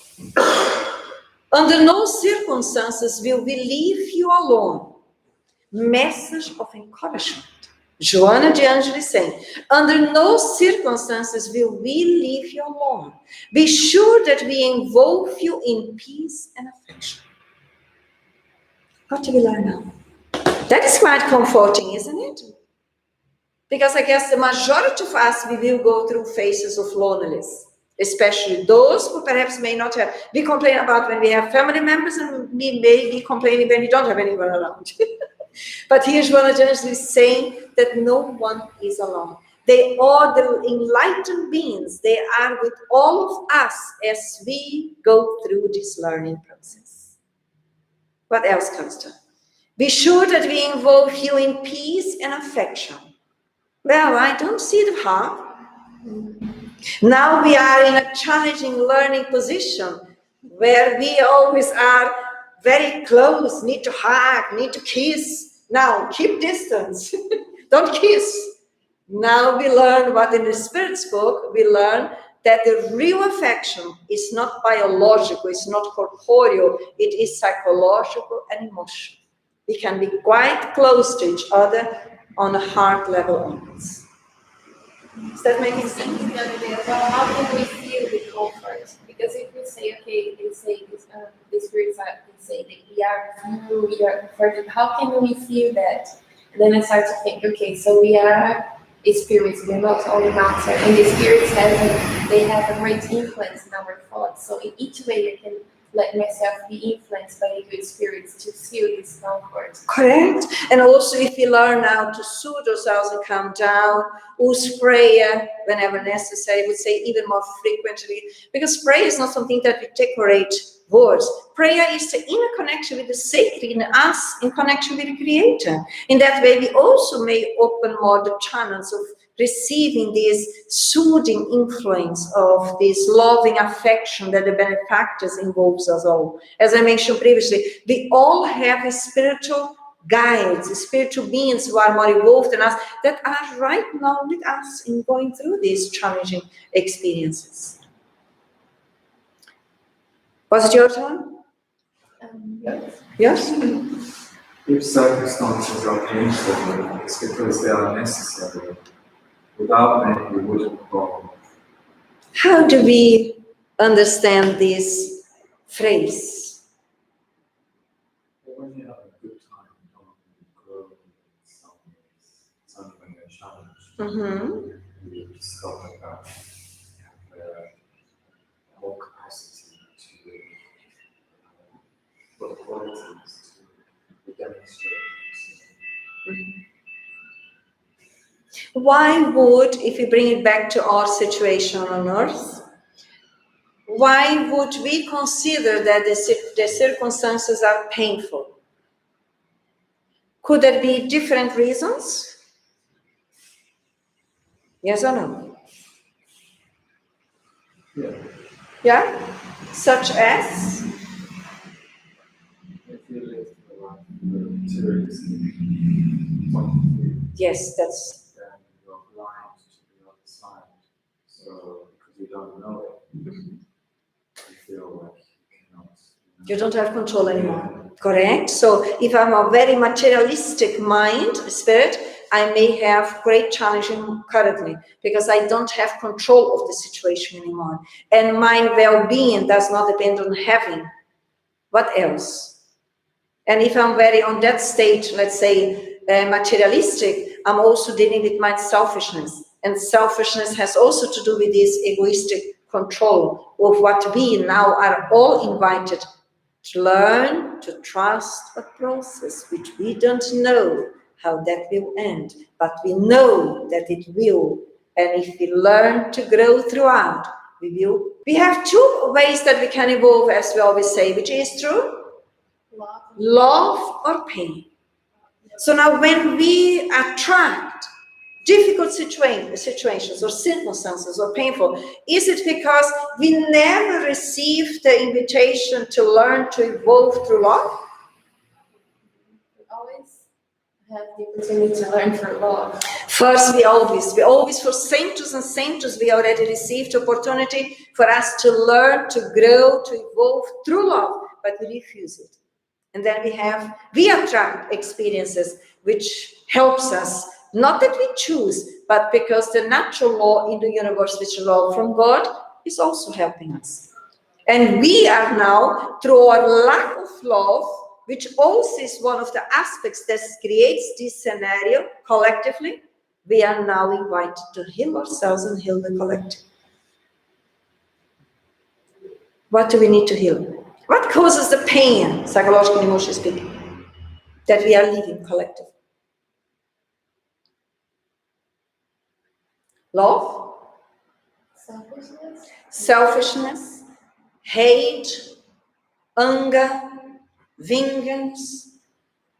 Under no circumstances will we leave you alone. Message of encouragement. Joana de Angelis saying, under no circumstances will we leave you alone. Be sure that we involve you in peace and affection. What do we learn now? That is quite comforting, isn't it? Because I guess the majority of us, we will go through phases of loneliness, especially those who perhaps may not have. We complain about when we have family members, and we may be complaining when we don't have anyone around. But here Joana de Angelis is saying that no one is alone. They are the enlightened beings. They are with all of us as we go through this learning process. What else comes to? Be sure that we involve you in peace and affection. Well, I don't see the harm. Now we are in a challenging learning position where we always are very close, need to hug, need to kiss. Now, keep distance. Don't kiss. Now we learn what in the Spirit spoke, we learn that the real affection is not biological, it's not corporeal, it is psychological and emotional. We can be quite close to each other on a heart level onwards. Is that making sense? The other day about how can we feel the comfort? Because if we say, okay, they say this, the spirits are, they say that we are comforted. How can we feel that? And then I start to think, okay, so we are spirits, we're not only matter, and the spirits have a great influence in our thoughts. So in each way, I can let myself be influenced by the good spirits to feel this comfort. Correct. And also if we learn now to soothe ourselves and calm down, use prayer whenever necessary, I would say even more frequently, because prayer is not something that we decorate words. Prayer is the inner connection with the sacred in us, in connection with the Creator. In that way, we also may open more the channels of receiving this soothing influence of this loving affection that the benefactors involves us all. As I mentioned previously, we all have a spiritual guides, spiritual beings who are more evolved than us, that are right now with us in going through these challenging experiences. Was it your turn? Yes. Yes? If circumstances are painful, it's because they are necessary. Without them, we wouldn't go. How do we understand this phrase? When you have a good time, you grow in some ways. It's only when you're challenged, you discover that you have more capacity for the qualities to demonstrate. Why would, if we bring it back to our situation on earth, why would we consider that the circumstances are painful? Could there be different reasons? Yes or no? Yeah. Yeah? Such as? If you live the life of materialistic point of view, Yes, that's... then you're blind to the other side. So don't know it, you feel like you cannot. You don't have control anymore. Correct? So if I'm a very materialistic mind, spirit, I may have great challenge currently because I don't have control of the situation anymore. And my well-being does not depend on having. What else? And if I'm very on that stage, let's say materialistic, I'm also dealing with my selfishness. And selfishness has also to do with this egoistic control of what we now are all invited to learn, to trust a process which we don't know how that will end, but we know that it will. And if we learn to grow throughout, we will. We have two ways that we can evolve, as we always say, which is through love or pain. So now when we attract difficult situations or circumstances or painful, is it because we never received the invitation to learn to evolve through love? We always have the opportunity to learn through love. First, we always for centuries and centuries, we already received opportunity for us to learn, to grow, to evolve through love, but we refuse it. And then we attract experiences which helps us, not that we choose, but because the natural law in the universe, which is law from God, is also helping us. And we are now, through our lack of love, which also is one of the aspects that creates this scenario collectively, we are now invited to heal ourselves and heal the collective. What do we need to heal? What causes the pain, psychological and emotionally speaking, that we are living collectively? Love, selfishness, hate, anger, vengeance,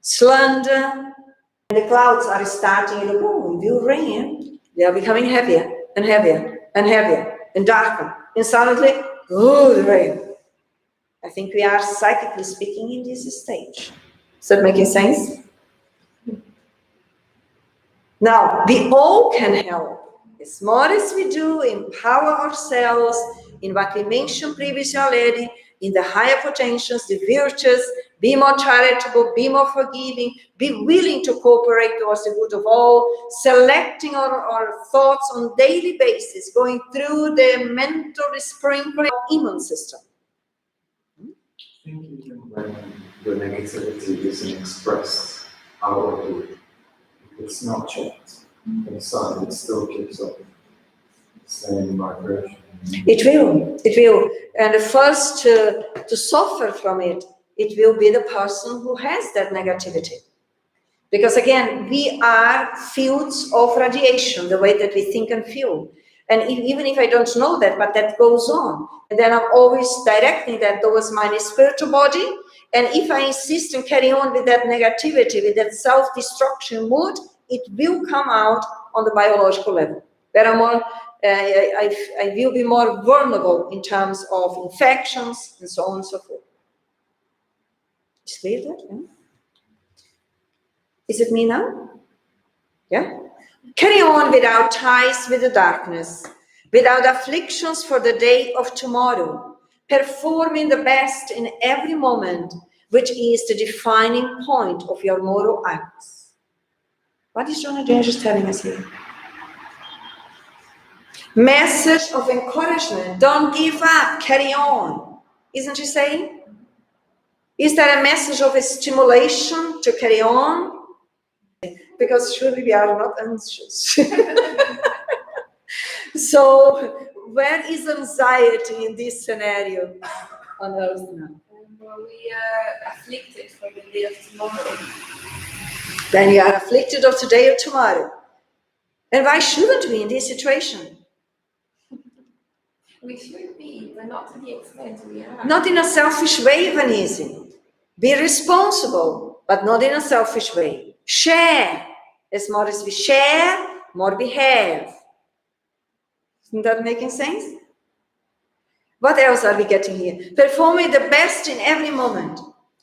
slander. And the clouds are starting, it will rain. They are becoming heavier and heavier and heavier and darker. And suddenly, the rain. I think we are psychically speaking in this stage. Is that making sense? Now, we all can help. As more as we do, empower ourselves in what we mentioned previously already, in the higher potentials, the virtues, be more charitable, be more forgiving, be willing to cooperate towards the good of all, selecting our thoughts on daily basis, going through the mental sprinkling immune system. I think even when the negativity isn't expressed outwardly, it's not checked inside, it still keeps up the same vibration. It will. And the first to suffer from it will be the person who has that negativity. Because again, we are fields of radiation, the way that we think and feel. And even if I don't know that, but that goes on. And then I'm always directing that towards my spiritual body. And if I insist and carry on with that negativity, with that self-destruction mood, it will come out on the biological level. There are more, I will be more vulnerable in terms of infections and so on and so forth. Is clear that? Yeah? Is it me now? Yeah? Carry on without ties with the darkness, without afflictions for the day of tomorrow, performing the best in every moment, which is the defining point of your moral acts. What is John just telling us here? Message of encouragement. Don't give up. Carry on. Isn't she saying? Is there a message of a stimulation to carry on? Because surely we are not anxious. So, where is anxiety in this scenario on earth now? We are afflicted for the day of tomorrow. Then you are afflicted of today or tomorrow. And why shouldn't we in this situation? We should be, but not to the extent we are. Not in a selfish way, Vanessa. Be responsible, but not in a selfish way. Share. As more as we share, more we have. Isn't that making sense? What else are we getting here? Performing the best in every moment.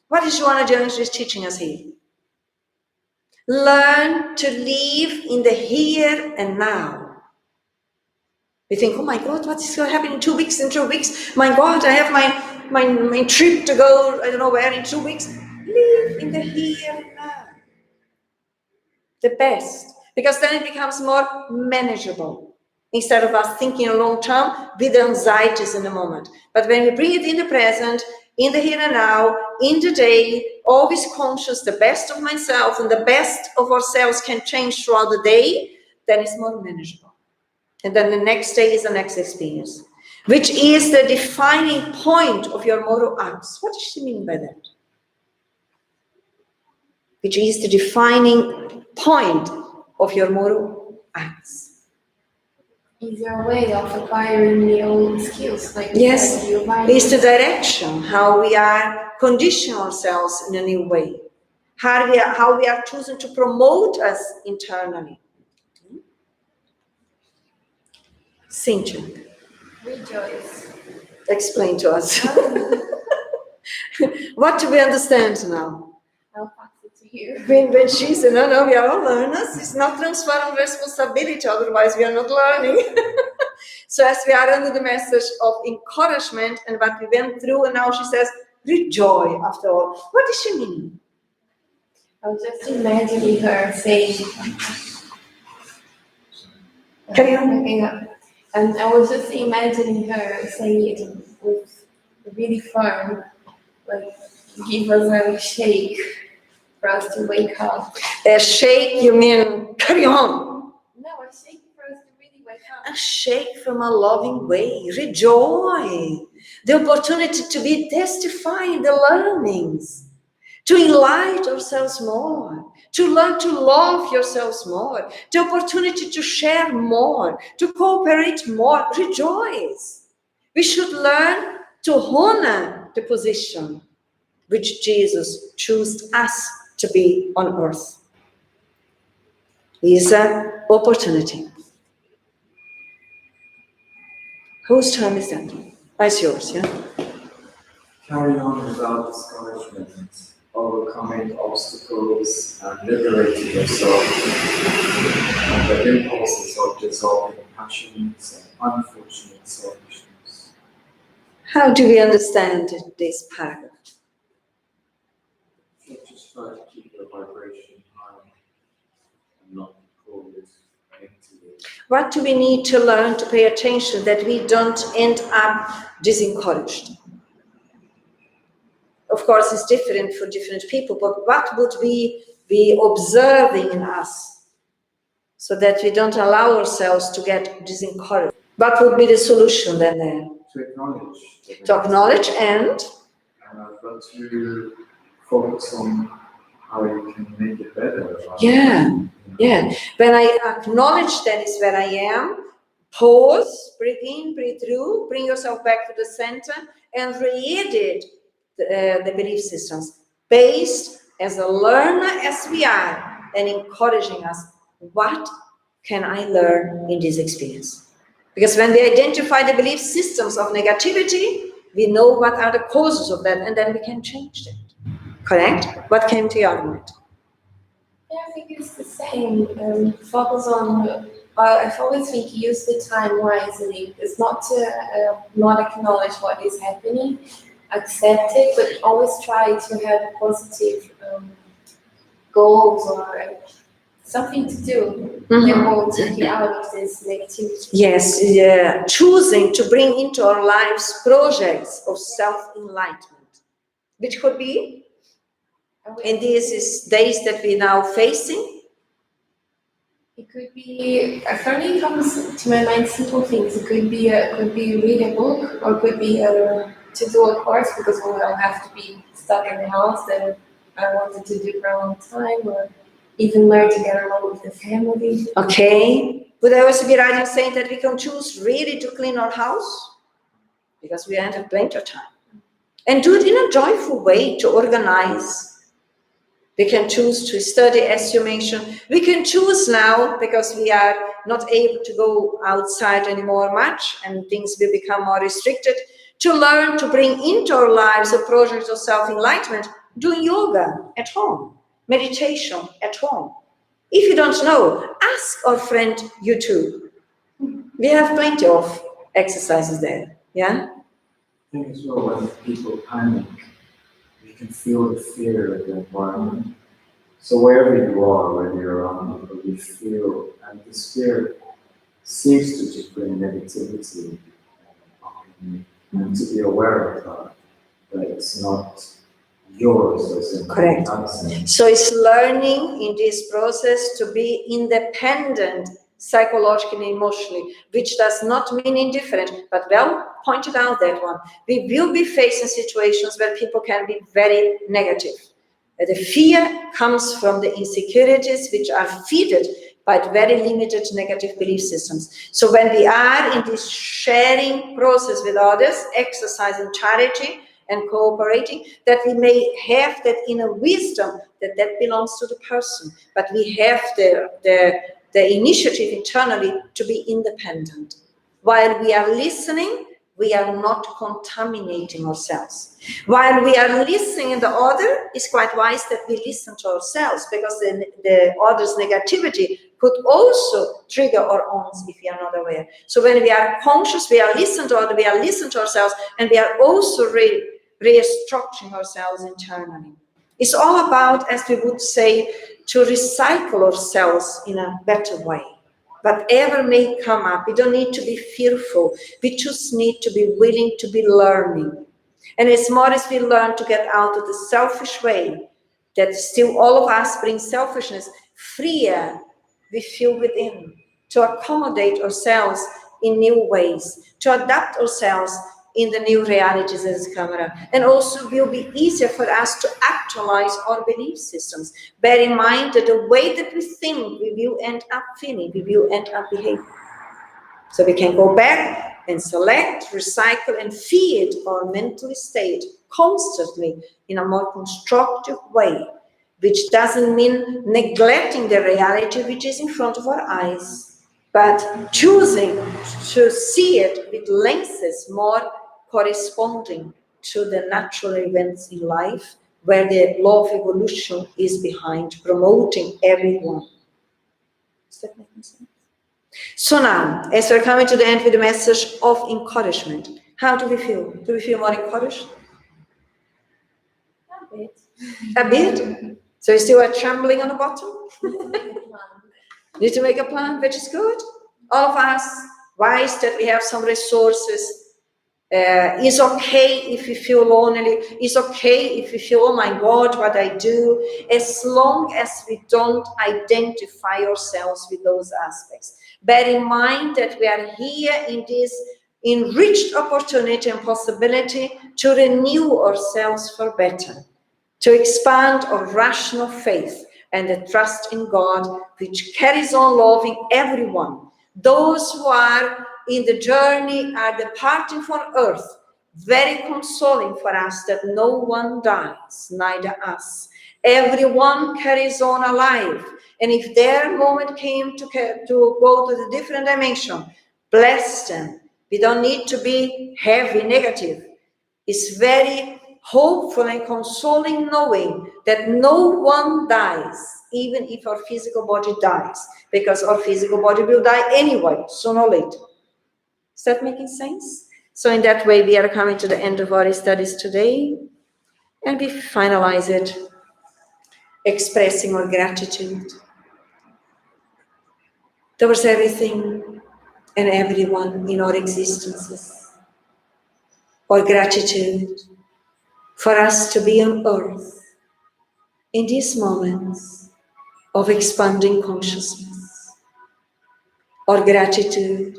What is Joanna Jones teaching us here? Learn to live in the here and now. We think, oh my God, what is going to happen in 2 weeks? In 2 weeks, my God, I have my trip to go, I don't know where, in 2 weeks. Live in the here and now. The best. Because then it becomes more manageable. Instead of us thinking long term with the anxieties in the moment. But when we bring it in the present, in the here and now, in the day, always conscious, the best of myself and the best of ourselves can change throughout the day, then it's more manageable. And then the next day is the next experience, which is the defining point of your moral acts. What does she mean by that? Which is the defining point of your moral acts. Is your way of acquiring new skills, like yes, it's the direction, how we are conditioning ourselves in a new way, how we are choosing to promote us internally. Cynthia, rejoice. Explain to us. What do we understand now? I'll pass it to you. When she said, no, we are all learners, it's not transferring responsibility, otherwise we are not learning. So as we are under the message of encouragement and what we went through, and now she says, rejoice after all. What does she mean? I was just imagining her saying, Carry on. And I was just imagining her saying it with really firm, like, give us a shake for us to wake up. A shake, you mean carry on? No, a shake for us to really wake up. A shake from a loving way. Rejoice. The opportunity to be testifying the learnings, to enlighten ourselves more, to learn to love yourselves more, the opportunity to share more, to cooperate more. Rejoice. We should learn to honor the position which Jesus chose us to be on earth. Is an opportunity. Whose turn is that? It's yours, yeah? Carry on without discouragement, overcoming obstacles and liberating yourself from the impulses of dissolving passions and unfortunate selfishness. How do we understand this paragraph? Just try to keep your vibration high and not pull it into it. What do we need to learn to pay attention that we don't end up disencouraged? Of course, it's different for different people, but what would we be observing in us so that we don't allow ourselves to get disencouraged? What would be the solution then there? To acknowledge. To acknowledge and but to focus on how you can make it better. Yeah. When I acknowledge that is where I am, pause, breathe in, breathe through, bring yourself back to the center, and re-edit the belief systems based as a learner as we are, and encouraging us, what can I learn in this experience? Because when we identify the belief systems of negativity, we know what are the causes of that, and then we can change that. Correct? What came to your mind? Yeah, I think it's the same. Focus on, I always think use the time wisely. It's not to not acknowledge what is happening, accept it, but always try to have positive goals or something to do that will take you out of this negativity. Yes, choosing to bring into our lives projects of self-enlightenment, which could be in these days that we're now facing. It could be, for me it comes to my mind simple things. It could be read a book, or it could be to do a course, because we will have to be stuck in the house that I wanted to do for a long time, or even learn to get along with the family. Okay. Would I also be right in saying that we can choose really to clean our house? Because we have plenty of time. And do it in a joyful way, to organize. We can choose to study, as you mentioned. We can choose now, because we are not able to go outside anymore much, and things will become more restricted, to learn to bring into our lives a project of self-enlightenment, doing yoga at home, meditation at home. If you don't know, ask our friend YouTube. We have plenty of exercises there, yeah? I think as well, when people panic, you can feel the fear of the environment. So wherever you are, whether you're around people, you feel, and the spirit seems to just bring negativity up in you, and to be aware of that it's not yours, as in Correct. dancing. So it's learning in this process to be independent psychologically and emotionally, which does not mean indifferent, but well pointed out that one. We will be facing situations where people can be very negative. The fear comes from the insecurities which are fed by very limited negative belief systems. So when we are in this sharing process with others, exercising charity and cooperating, that we may have that inner wisdom that belongs to the person, but we have the initiative internally to be independent. While we are listening, we are not contaminating ourselves. While we are listening in the other, it's quite wise that we listen to ourselves, because the other's negativity could also trigger our own if we are not aware. So when we are conscious, we are listening to others, we are listening to ourselves, and we are also restructuring ourselves internally. It's all about, as we would say, to recycle ourselves in a better way. Whatever may come up, we don't need to be fearful. We just need to be willing to be learning. And as more as we learn to get out of the selfish way, that still all of us bring selfishness, freer we feel within, to accommodate ourselves in new ways, to adapt ourselves in the new realities that is coming up. And also will be easier for us to actualize our belief systems. Bear in mind that the way that we think, we will end up feeling, we will end up behaving. So we can go back and select, recycle, and feed our mental state constantly in a more constructive way, which doesn't mean neglecting the reality which is in front of our eyes, but choosing to see it with lenses more corresponding to the natural events in life, where the law of evolution is behind, promoting everyone. Does that make sense? So now, as we're coming to the end with the message of encouragement, how do we feel? Do we feel more encouraged? A bit. A bit? So you still are trembling on the bottom? Need to make a plan, which is good. All of us, wise that we have some resources. It's okay if we feel lonely. It's okay if we feel, oh my God, what I do, as long as we don't identify ourselves with those aspects. Bear in mind that we are here in this enriched opportunity and possibility to renew ourselves for better, to expand our rational faith and the trust in God, which carries on loving everyone. Those who are in the journey are departing from earth, very consoling for us that no one dies, neither us. Everyone carries on alive, and if their moment came to go to the different dimension, bless them. We don't need to be heavy, negative. It's very hopeful and consoling knowing that no one dies, even if our physical body dies, because our physical body will die anyway, sooner or later. Is that making sense? So in that way, we are coming to the end of our studies today, and we finalize it expressing our gratitude towards everything and everyone in our existences. Our gratitude for us to be on earth in these moments of expanding consciousness. Our gratitude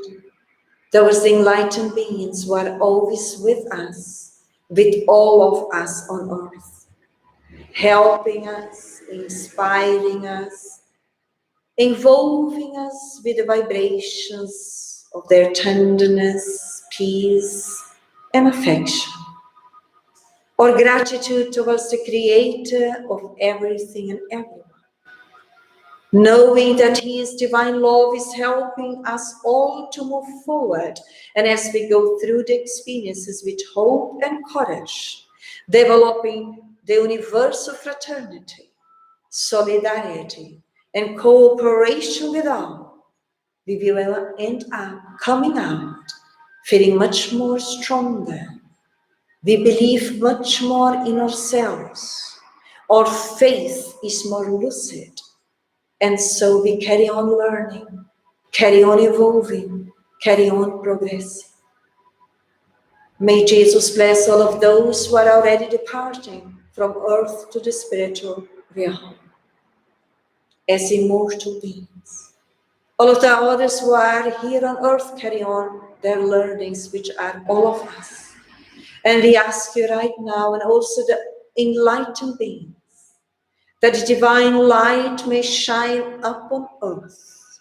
towards the enlightened beings who are always with us, with all of us on earth, helping us, inspiring us, involving us with the vibrations of their tenderness, peace, and affection. Our gratitude towards the Creator of everything and everyone, knowing that His divine love is helping us all to move forward, and as we go through the experiences with hope and courage, developing the universal fraternity, solidarity, and cooperation with all, we will end up coming out feeling much more stronger. We believe much more in ourselves. Our faith is more lucid. And so we carry on learning, carry on evolving, carry on progressing. May Jesus bless all of those who are already departing from earth to the spiritual realm as immortal beings. All of the others who are here on earth carry on their learnings, which are all of us. And we ask you right now, and also the enlightened beings, that the divine light may shine upon earth,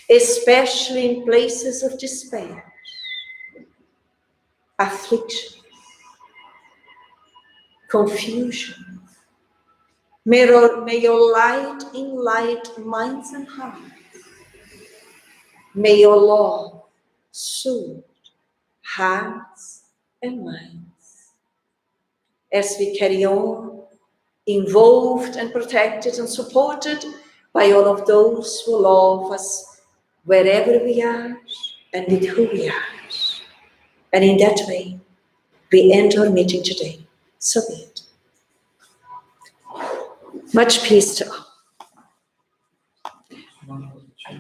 especially in places of despair, affliction, confusion. May your light enlight minds and hearts. May your love soothe hearts and minds. As we carry on, involved and protected and supported by all of those who love us wherever we are and with who we are. And in that way, we end our meeting today. So be it. Much peace to all.